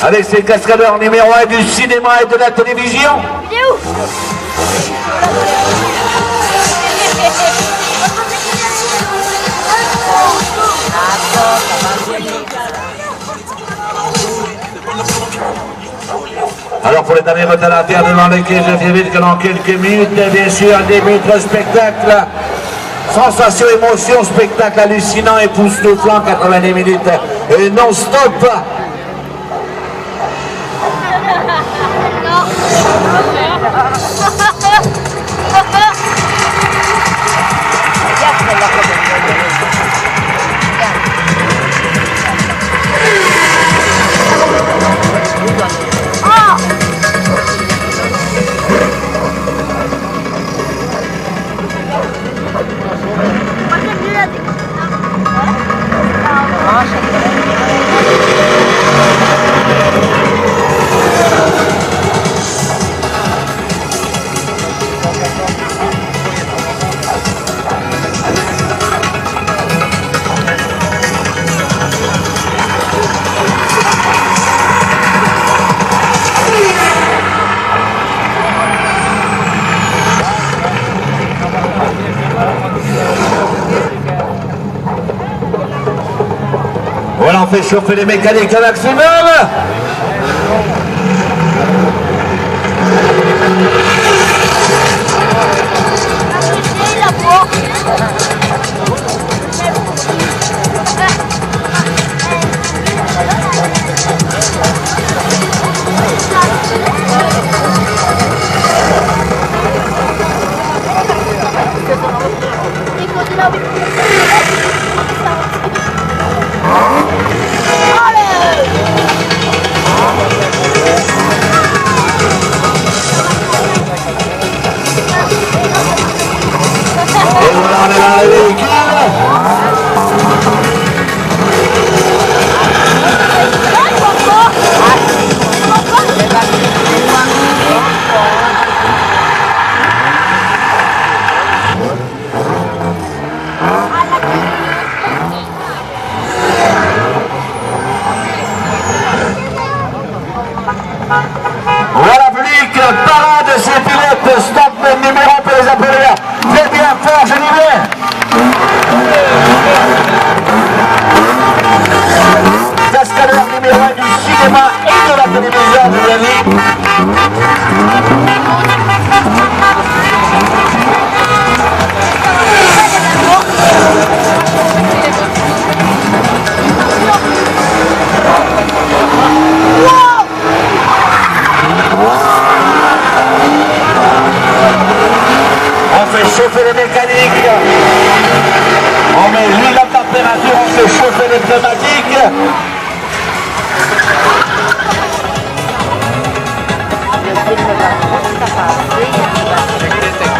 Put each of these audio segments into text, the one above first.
Avec ses cascadeurs numéro 1 du cinéma et de la télévision. Alors pour les derniers retardataires devant lesquels je fais vite que dans quelques minutes, bien sûr, début de spectacle. Sensation, émotion, spectacle hallucinant, époustouflant, 90 minutes et non-stop. Voilà, on fait chauffer les mécaniques à maximum. Voilà, public, parade de ces pilotes, stuntman numéro, on peut les appeler. Très bien fort, je n'y vais. Cascadeur numéro 1 du cinéma et de la télévision, vous l'avez dit. On fait chauffer les mécaniques, on met l'huile à température, on fait chauffer les pneumatiques.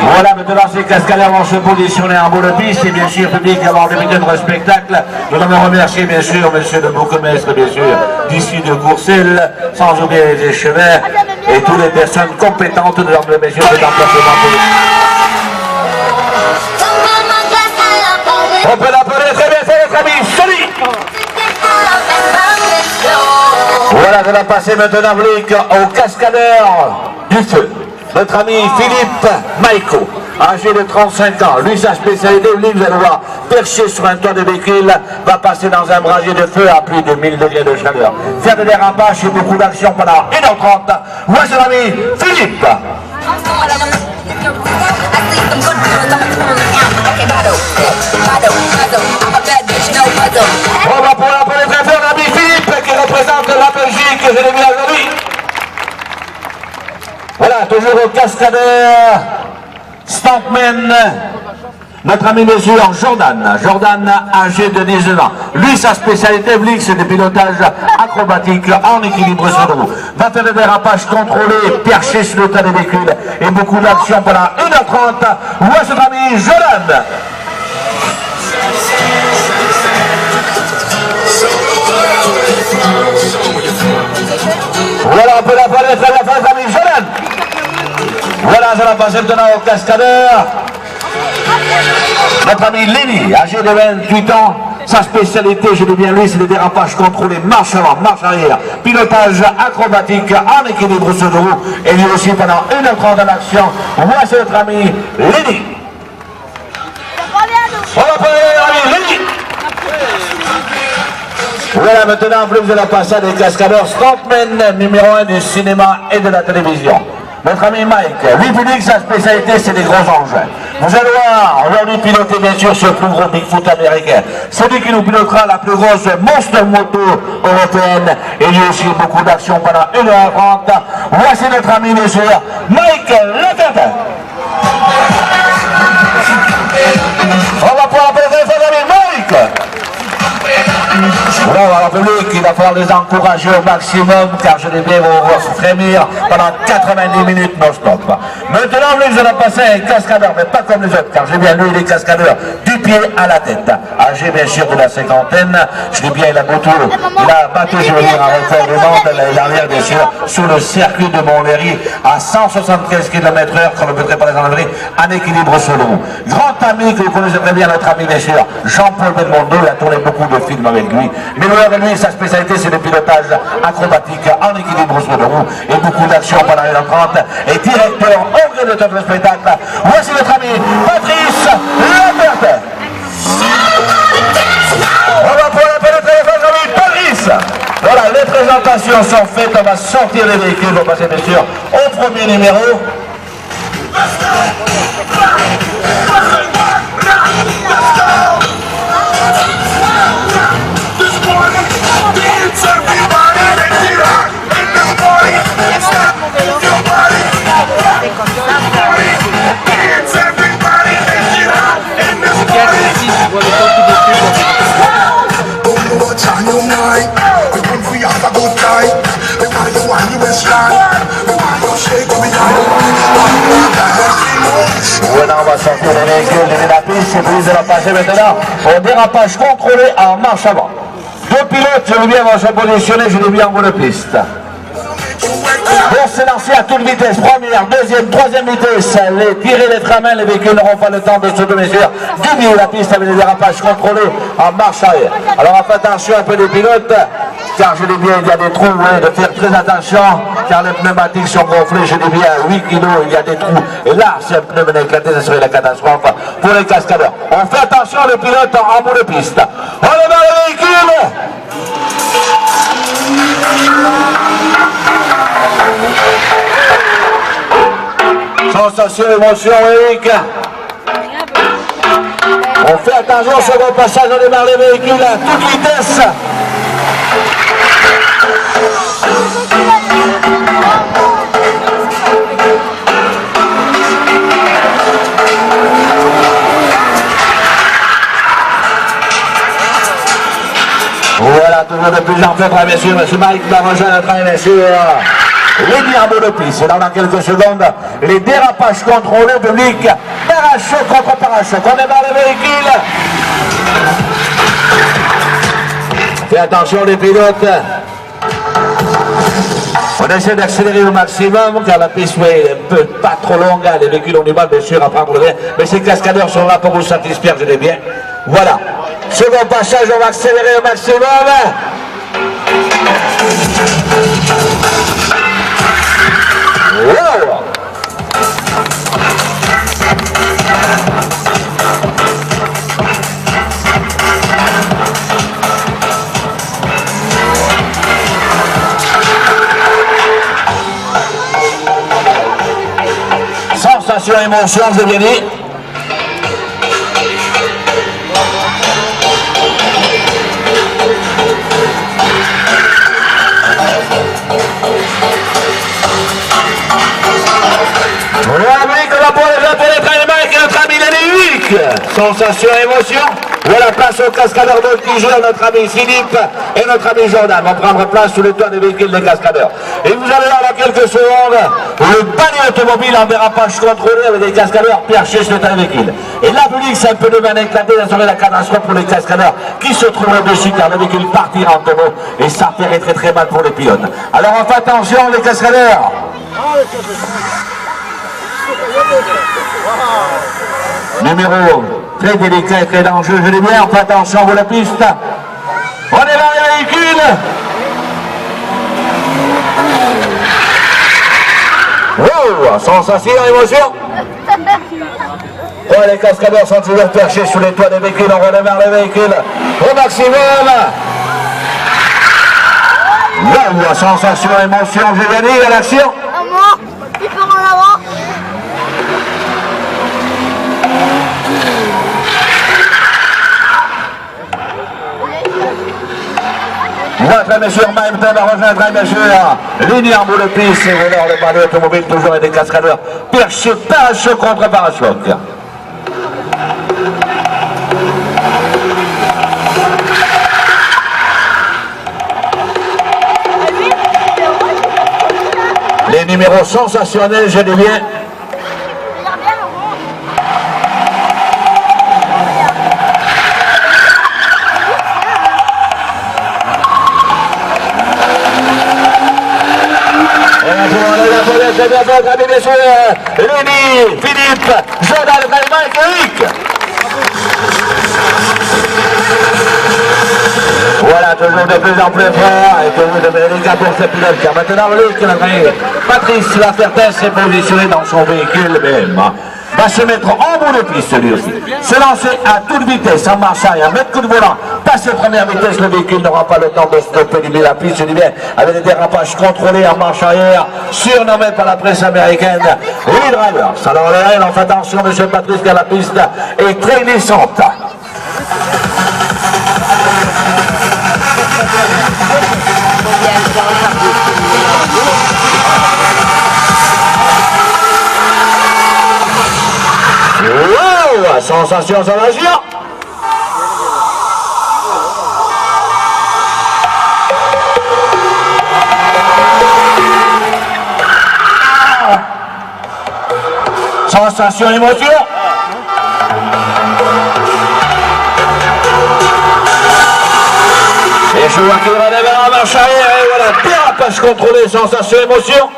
Voilà, maintenant ces cascadeurs vont se positionner en bout de piste et bien sûr, public, avant de débuter notre spectacle, nous allons remercier bien sûr monsieur le bourgmestre, bien sûr, d'ici de Courcelles, sans oublier les échevins et toutes les personnes compétentes de l'ordre de messieurs de l'emplacement politique. On peut l'appeler très bien, c'est notre ami Soli. Voilà, nous allons passer maintenant au cascadeur du feu. Notre ami Philippe Maïko, âgé de 35 ans. Lui, sa spécialité, lui, vous allez voir, perché sur un toit de véhicule, va passer dans un brasier de feu à plus de 1000 degrés de chaleur. Faire des dérapages et beaucoup d'action pendant 1h30. Voici l'ami Philippe. On va pour l'appeler très fort l'ami Philippe qui représente la Belgique, je l'ai vu aujourd'hui. Voilà, toujours au cascadeur, stuntman Notre ami monsieur Jordan, âgé de 19 ans. Lui, sa spécialité, c'est des pilotages acrobatiques en équilibre sur le roue. Va faire des dérapages contrôlés, perchés sur le tas des véhicules et beaucoup d'action pendant 1h30. Voici notre ami Jordan. Voilà, on peut la faire la fin, ami Jordan. Voilà, ça va passer maintenant au cascadeur. Notre ami Lenny, âgé de 28 ans, sa spécialité, je dis bien lui, c'est les dérapages contrôlés, marche avant, marche arrière, pilotage acrobatique en équilibre sur le roue, et lui aussi pendant 1h30 en action. Voici notre ami Lenny. On va parler de l'ami Lenny. Voilà maintenant, en plus de la passade des cascadeurs, stuntman numéro 1 du cinéma et de la télévision. Notre ami Mike, lui public, sa spécialité, c'est les gros engins. Vous allez voir, aujourd'hui piloter bien sûr ce plus gros Bigfoot américain. C'est lui qui nous pilotera la plus grosse monstre moto européenne. Et il y a aussi beaucoup d'action pendant 1h30. Voici notre ami monsieur Mike Lafontaine. On va pouvoir appeler notre ami Mike. Voilà, alors public, il va falloir les encourager au maximum car je les vais vous frémir pendant 90 minutes non-stop. Maintenant, lui, je vais passer un cascadeur, mais pas comme les autres, car j'ai bien lui, les cascadeurs du pied à la tête. Âgé bien sûr de la cinquantaine, je dis bien, il a battu, je veux dire, un record du monde l'année dernière, bien sûr, sur le circuit de Montlhéry à 175 km/h, quand on peut préparer les enlever, en équilibre sur l'eau. Grand ami que vous connaissez très bien, notre ami bien sûr, Jean-Paul Belmondo, il a tourné beaucoup de films avec lui. Mais lui, sa spécialité, c'est le pilotage acrobatique en équilibre sur le roue et beaucoup d'action pendant 1h30. Et directeur au gré de notre spectacle, voici notre ami Patrice Lambert. On va pouvoir appeler notre ami Patrice. Voilà, les présentations sont faites, on va sortir les véhicules, on va passer bien sûr au premier numéro. Voilà, on va sortir les véhicules de la piste, c'est plus de la passer maintenant au dérapage contrôlé en marche avant. Deux pilotes, je veux bien vont se positionner, je l'ai bien en bout de piste. Pour se lancer à toute vitesse, première, deuxième, troisième vitesse, tirer les tramins, les véhicules n'auront pas le temps de se mesure du milieu de la piste avec les dérapages contrôlés en marche arrière. Alors faites attention un peu les pilotes, car je dis bien il y a des trous, hein, de faire très attention, car les pneumatiques sont gonflés, je dis bien à 8 kg, il y a des trous, et là, si un pneu venait éclater, ce serait la catastrophe pour les cascadeurs. On fait attention les pilotes en bout de piste. On est dans le véhicule. Sensation, émotion, Eric. On fait attention sur le passage, on démarre les véhicules à toute vitesse. Voilà, toujours de plus en plus, bien sûr, M. Mike va rejoindre notre bien sûr. Les diables de piste, là dans quelques secondes, les dérapages contrôlés publics, parachute contre parachute, on est dans le véhicule. Fais attention les pilotes. On essaie d'accélérer au maximum car la piste est un peu pas trop longue, les véhicules ont du mal bien sûr à prendre le vent, mais ces cascadeurs sont là pour vous satisfaire, je dis bien. Voilà, second passage, on va accélérer au maximum. Wow. Sensation, émotion, je l'ai bien dit. Voilà, on va pour les notre ami Lenny. Sensation, émotion. Voilà, place au cascadeur voltigeur, notre ami Philippe et notre ami Jordan vont prendre place sous le toit des véhicules des cascadeurs. Et vous allez voir dans quelques secondes le panier automobile en dérapage contrôlé avec des cascadeurs perchés sur le toit des véhicules. Et la public, c'est un peu de main éclatée, ça serait la catastrophe pour les cascadeurs qui se trouvent au-dessus car le véhicule partira en tonneau et ça ferait très très mal pour les pilotes. Alors on fait attention les cascadeurs. Numéro très délicat et très dangereux, je dis bien, faites attention pour la piste. On est dans les véhicules. Wow, sensation, émotion. Ouais, les cascadeurs sont toujours perchés sous les toits des véhicules, on redémarre les véhicules au maximum. Wow, sensation, émotion, j'ai gagné à l'action. Il part en avant. Notre monsieur Maïm va rejoindre un monsieur ligne en bout de piste et voilà le panier automobile toujours et des cascadeurs perchés parachute contre parachute. Les numéros sensationnels, je dis bien. Léni, Philippe, Jordan, Mike et Eric. Voilà, toujours de plus en plus fort, et toujours de délicat pour ce pilote. Car maintenant, Luc, Patrice Lafertès s'est positionné dans son véhicule même. Va se mettre en bout de piste lui aussi. Se lancer à toute vitesse, en marche arrière, mettre coup de volant, passer première vitesse, le véhicule n'aura pas le temps de stopper la piste, je dis bien, avec des dérapages contrôlés en marche arrière, surnommés par la presse américaine, les drivers. Alors les règles, on fait attention, monsieur Patrice, car la piste est très glissante. Wow, sensation sur la gire. Sensation, émotion. Et je vois qu'il va démarrer en marche arrière et voilà, dérapage contrôlé, sensation, émotion.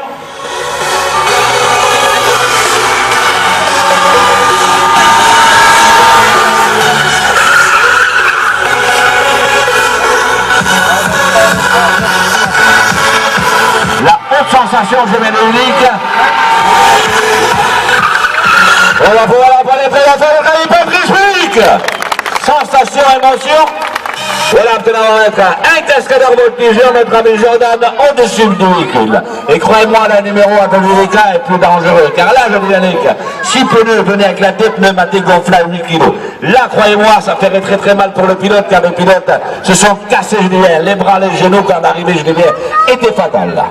La haute sensation, je mets le unique. Voilà, voilà, les prédateurs, le Patrice Public. Sensation, émotion. Voilà, maintenant on va mettre un cascadeur voltigeur, notre ami Jordan, au-dessus du véhicule. Et croyez-moi, le numéro un peu délicat est plus dangereux. Car là, je dis Yannick, si pneus venaient avec la tête pneumatique gonflée à 8 kg. Là, croyez-moi, ça ferait très très mal pour le pilote, car les pilotes se sont cassés, je dis bien, les bras, les genoux, quand l'arrivée, je dis bien, était fatale là.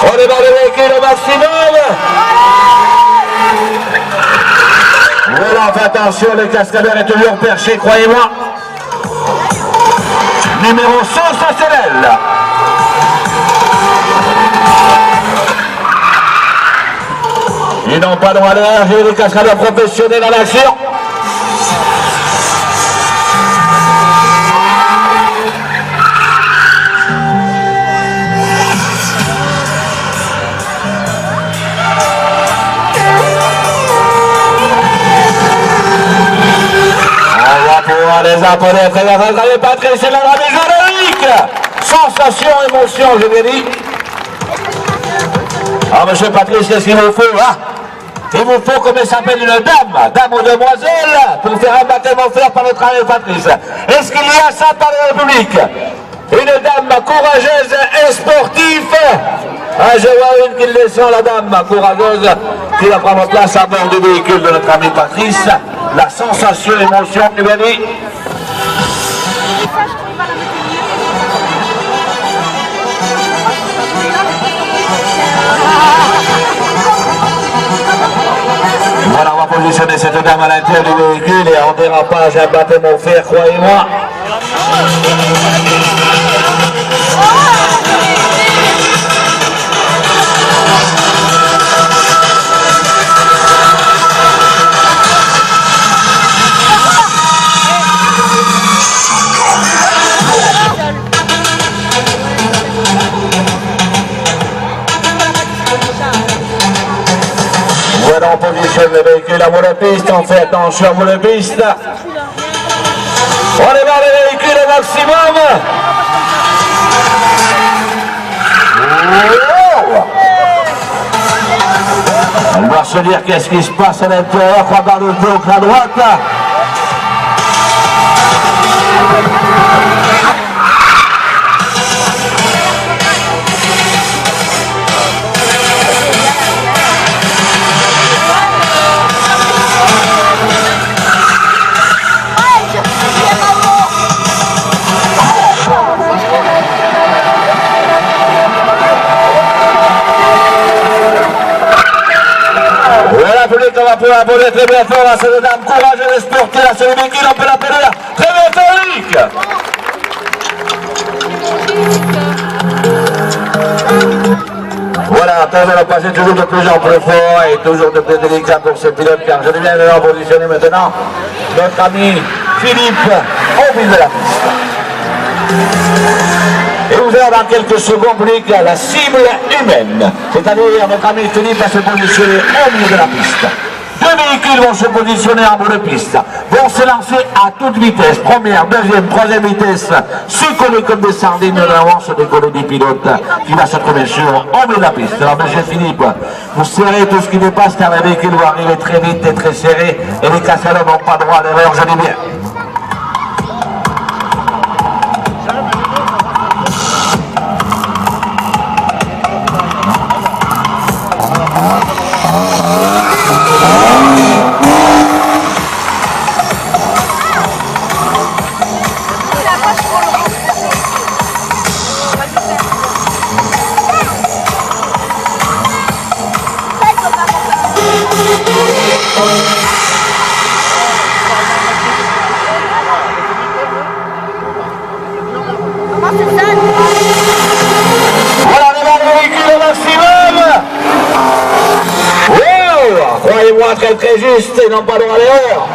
On est dans le véhicule au maximum. Voilà, faites attention, le cascadeur est toujours perché, croyez-moi. Numéro sensationnel. Ils n'ont pas droit à l'heure, j'ai des cascadeurs professionnels en action. Les Japonais, très bien, Patrice et la Générique. Sensation, émotion, je l'ai dit. Ah, monsieur Patrice, qu'est-ce qu'il vous faut, hein? Il vous faut, comment s'appelle, une dame ou demoiselle, pour faire un baptême offert par notre ami Patrice. Est-ce qu'il y a ça par la République? Une dame courageuse et sportive. Ah, je vois une qui descend, la dame courageuse, qui va prendre place à bord du véhicule de notre ami Patrice. La sensation, émotion, tu m'as dit. positionner cette dame à l'intérieur du véhicule et en dérapage, un baptême offert, croyez-moi. Voilà, on positionne le véhicule à bout de piste, on fait attention à bout de piste. On démarre le véhicule au maximum. Wow. Elle va se dire qu'est-ce qui se passe à l'intérieur, quoi dans le bloc à droite. On va pouvoir abonner très bien fort à cette dame courageuse et sportive, à celui qui on peut l'appeler là. Très bien Frédéric. Voilà, attention à passer toujours de plus en plus fort et toujours de plus délicat pour ce pilote car je viens de leur positionner maintenant notre ami Philippe au milieu de la piste. Et vous verrez dans quelques secondes la cible humaine, c'est-à-dire notre ami Philippe va se positionner au milieu de la piste. Deux véhicules vont se positionner en bout de piste, vont se lancer à toute vitesse, première, deuxième, troisième vitesse, s'écoller comme des sardines, avant se décoller du pilote qui va se trouver sur au milieu de la piste. Alors monsieur Philippe, vous serrez tout ce qui dépasse car les véhicules vont arriver très vite et très serrés et les cassalons n'ont pas droit à l'erreur, je dis bien. Voilà, on démarre le véhicule au maximum. Wow, croyez-moi très très juste et non pas droit à l'erreur.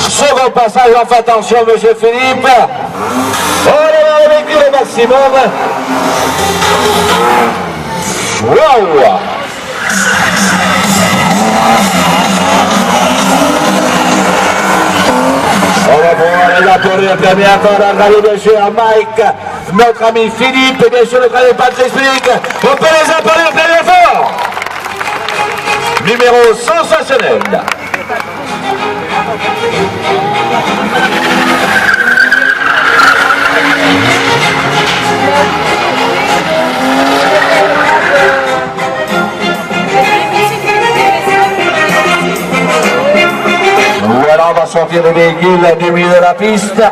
Second passage, on fait attention monsieur Philippe. On démarre le véhicule au maximum. Wow! On va pouvoir les applaudir très bien fort notre ami monsieur Mike, notre ami Philippe et bien sûr notre ami Patrice Philippe. On peut les applaudir très bien fort. Numéro sensationnel. Voilà, on va sortir le véhicule du milieu de la piste.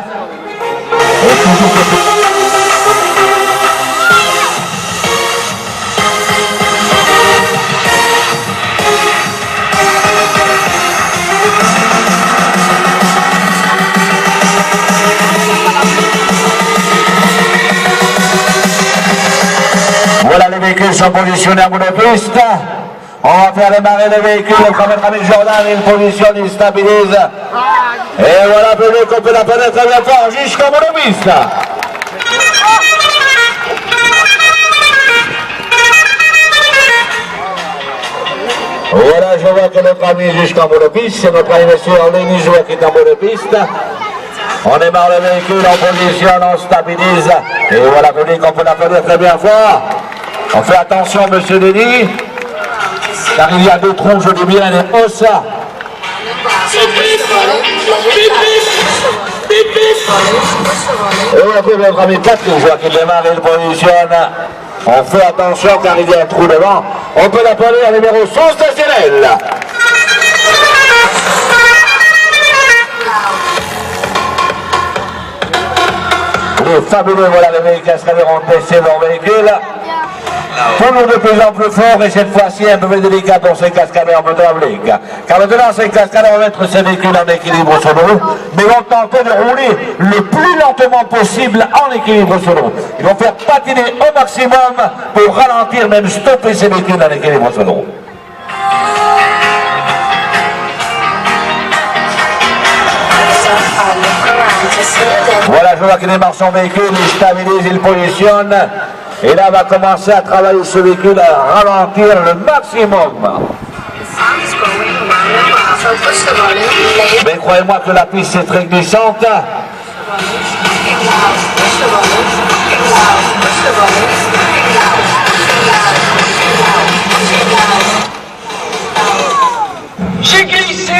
Voilà, les véhicules sont positionnés à bout de piste. On va faire démarrer le véhicule comme notre ami Jordan, il positionne, il stabilise. Et voilà, public, on peut la pénétrer très bien fort jusqu'au bout de piste. Voilà, je vois que notre ami jusqu'en bout de piste, c'est notre ami monsieur Lenny Jouet qui est en bout de piste. On démarre le véhicule, on positionne, on stabilise. Et voilà, public, on peut la pénétrer très bien fort. On fait attention, monsieur Lenny. Car il y a deux trous, je dis bien, les hausses. Et on trouve notre ami Patrick, je vois qu'il démarre, il positionne. On fait attention car il y a un trou devant. On peut l'appeler à numéro sensationnel. Les fabuleux, voilà les véhicules cascadeurs ont testé leur véhicule. Toujours de plus en plus fort et cette fois-ci un peu plus délicat pour ces cascadeurs motorabliques. Car maintenant ces cascadeurs vont mettre ces véhicules en équilibre sur l'eau, mais vont tenter de rouler le plus lentement possible en équilibre sur l'eau. Ils vont faire patiner au maximum pour ralentir, même stopper ces véhicules en équilibre sur l'eau. Voilà, je vois qu'il démarre son véhicule, il stabilise, il positionne. Et là, va commencer à travailler ce véhicule à ralentir le maximum. Mais croyez-moi que la piste est très glissante. J'ai glissé,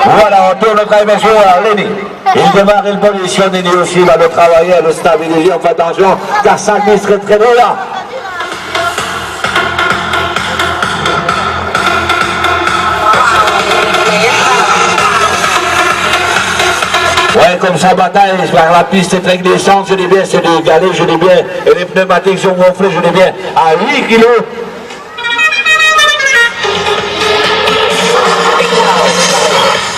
Voilà, on tourne le travail, messieurs, Lenny. Il démarre, il positionne, Lenny aussi va le travailler, le stabiliser, on fait attention, car ça glisse très loin là. Ouais, comme ça bataille, la piste est très glissante, je dis bien, c'est des galets, je dis bien, et les pneumatiques sont gonflés, je dis bien, à 8 kilos.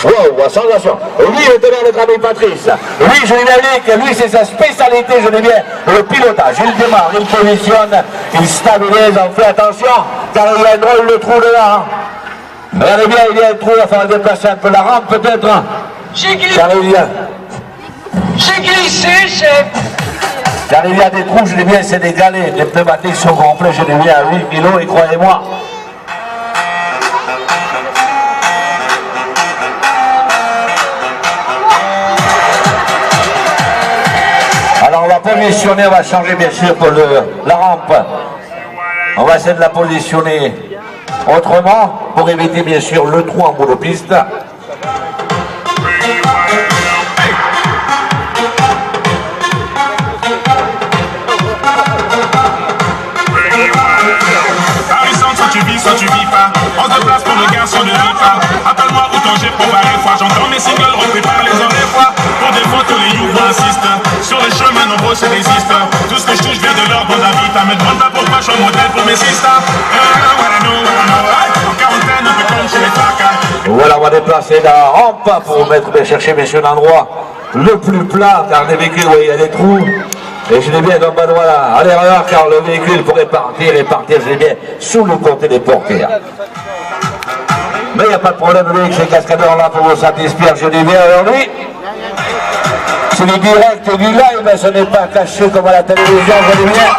Wow, sensation. Lui, maintenant, notre ami Patrice. Lui, je lui ai dit que lui, c'est sa spécialité, je dis bien, le pilotage. Il démarre, il positionne, il stabilise, on fait attention, car il y a un drôle de trou là. Regardez bien, il y a un trou, il va falloir déplacer un peu la rampe, peut-être. J'ai glissé. Car il y a... J'ai glissé, chef. Car il y a des trous, je dis bien, c'est des galets. Les pneumatiques sont complets, je dis bien, à 8 kilos, et croyez-moi. Alors on va positionner, on va changer bien sûr pour la rampe. On va essayer de la positionner autrement pour éviter bien sûr le trou en bout de piste. Soit tu vis pas, on se place pour le garçon de l'IFA. Appelle-moi autant j'ai préparé fois. J'entends mes singles repris par les hommes des fois. Pour des photos les youths insistent. Sur les chemins nombreux se résistent. Tout ce que je touche vient de leur bande à vie. Me demande pas pourquoi je suis un modèle pour mes sisters. En quarantaine, un peu comme chez les flacas. Voilà, on va déplacer la rampe pour chercher messieurs l'endroit le plus plat, car les véhicules, oui, il y a des trous. Et je l'ai bien dans ma doigt là, à l'erreur, car le véhicule pourrait partir et partir, je l'ai bien, sous le côté des portières. Mais il n'y a pas de problème avec ces cascadeurs là pour vous satisfaire, je dis bien aujourd'hui. C'est du direct et du live, mais ce n'est pas caché comme à la télévision, je dis bien.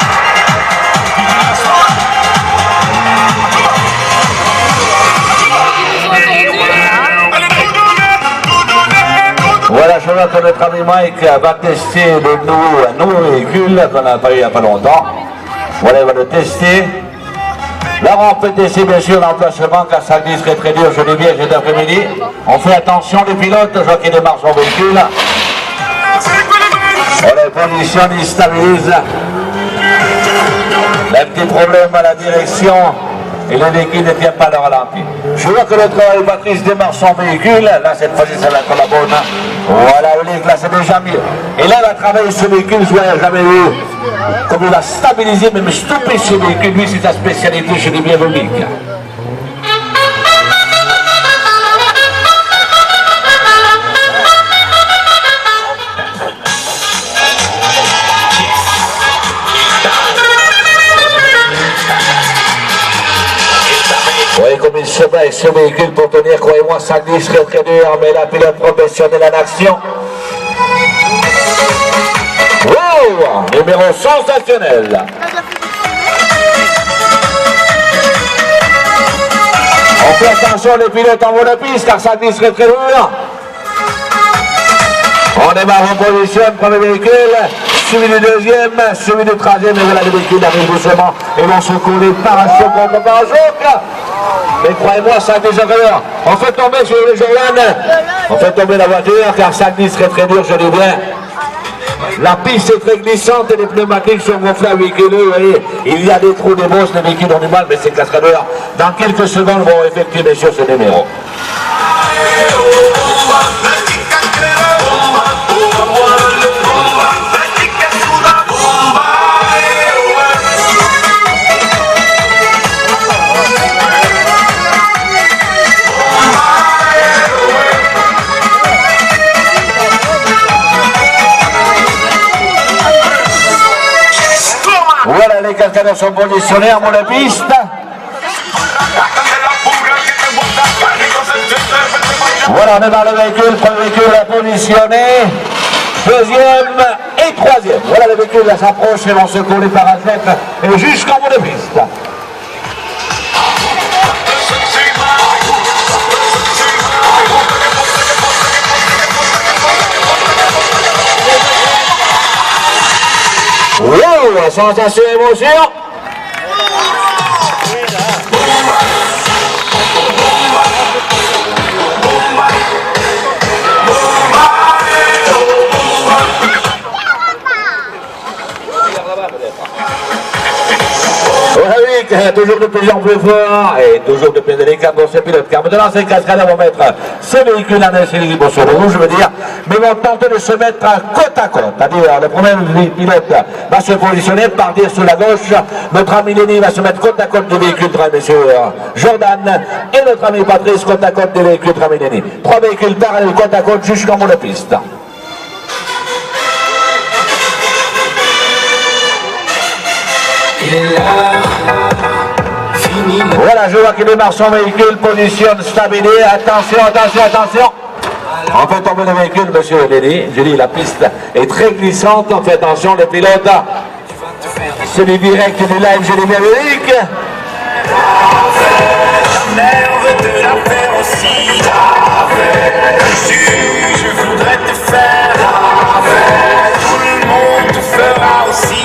Voilà, je vois que notre ami Mike va tester un nouveau véhicule qu'on a pas eu il n'y a pas longtemps. Voilà, il va le tester. Là, on peut tester bien sûr l'emplacement car ça glisse très dur, je dis bien, cet après-midi. On fait attention, les pilotes, je vois qu'il démarre son véhicule. Voilà, il positionne, il stabilise. Un petit problème à la direction. Et le véhicule ne tient pas le ralenti. Je vois que notre Patrice démarre son véhicule. Là, cette fois-ci, ça va être la bonne. Voilà, le véhicule, là, c'est déjà mieux. Et là, il va travailler ce véhicule, je n'ai jamais vu. Comme il va stabiliser, même stopper ce véhicule. Lui, c'est sa spécialité chez les bienvenus. Oui, comme il se bat avec ce véhicule pour tenir, croyez-moi, ça glisse très dur, mais la pilote professionnelle en action. Wow, numéro sensationnel. On fait attention les pilotes en haut de piste car ça glisse très dur. On démarre en position, premier véhicule, suivi du deuxième, suivi du troisième, et voilà les véhicules arrivent doucement et vont se couler par un choc par un choc. Mais croyez-moi, ça glisse très dur. On fait tomber sur les Jordan, on fait tomber la voiture car ça glisse très dur, je dis bien. La piste est très glissante et les pneumatiques sont gonflés à 8 kg. Vous voyez, il y a des trous, des bosses, les véhicules ont du mal, mais ces cascadeurs, dans quelques secondes, vont effectuer, bien sûr, ce numéro. cascadeurs sont positionnés en mon piste. Voilà, on est dans le véhicule, premier véhicule à positionner, deuxième et troisième. Voilà, le véhicule s'approche et vont secouer les paramètres et jusqu'en bout de piste. Wow, sensation, émotion. Toujours de plus en plus fort et toujours de plus délicat pour ces pilotes. Car maintenant, ces cascadeurs vont mettre ces véhicules en essai libre sur le rouge, je veux dire, mais vont tenter de se mettre côte à côte. C'est-à-dire, le premier pilote va se positionner, partir sur la gauche. Notre ami Lenny va se mettre côte à côte du véhicule de monsieur Jordan et notre ami Patrice côte à côte du véhicule de ami Lenny. Trois véhicules parallèles côte à côte jusqu'en bout de piste. Voilà, je vois qu'il démarre son véhicule, positionne, stabilisé, attention, attention, attention. On fait tomber le véhicule, monsieur Lenny. J'ai dit, la piste est très glissante, on fait attention, le pilote. C'est du direct du live, j'ai dit, Mérique. Je voudrais te faire tout le monde te fera aussi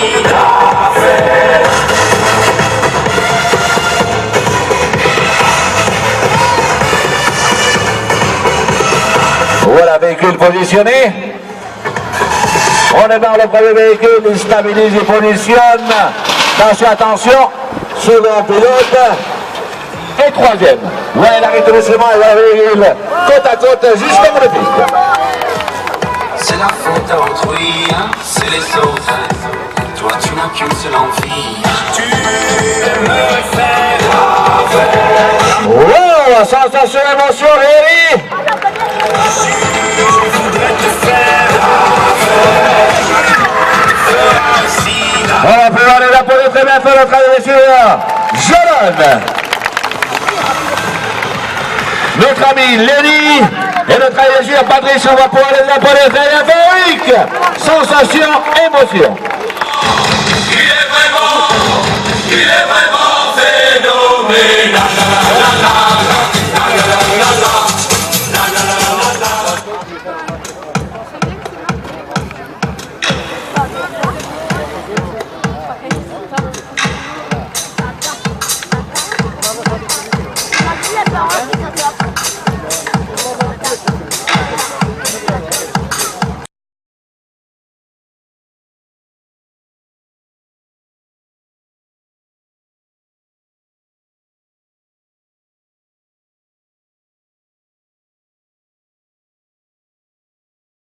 Voilà, véhicule positionné. On est dans le premier véhicule, il stabilise, il positionne. Attention, attention, second pilote. Et troisième. Ouais, il arrête le chemin, il va véhicule côte à côte jusqu'au bout de piste. C'est la faute à autrui, hein, c'est les autres. Toi tu n'as qu'une seule envie. Tu me fais la Wow, sensation, émotion, Lenny. Je voudrais te faire On va plus aller là pour le très bien faire le travail de monsieur Jordan. Notre ami Lenny et notre ami Patrice, on va pouvoir aller là pour le très bien faire. Sensation, émotion.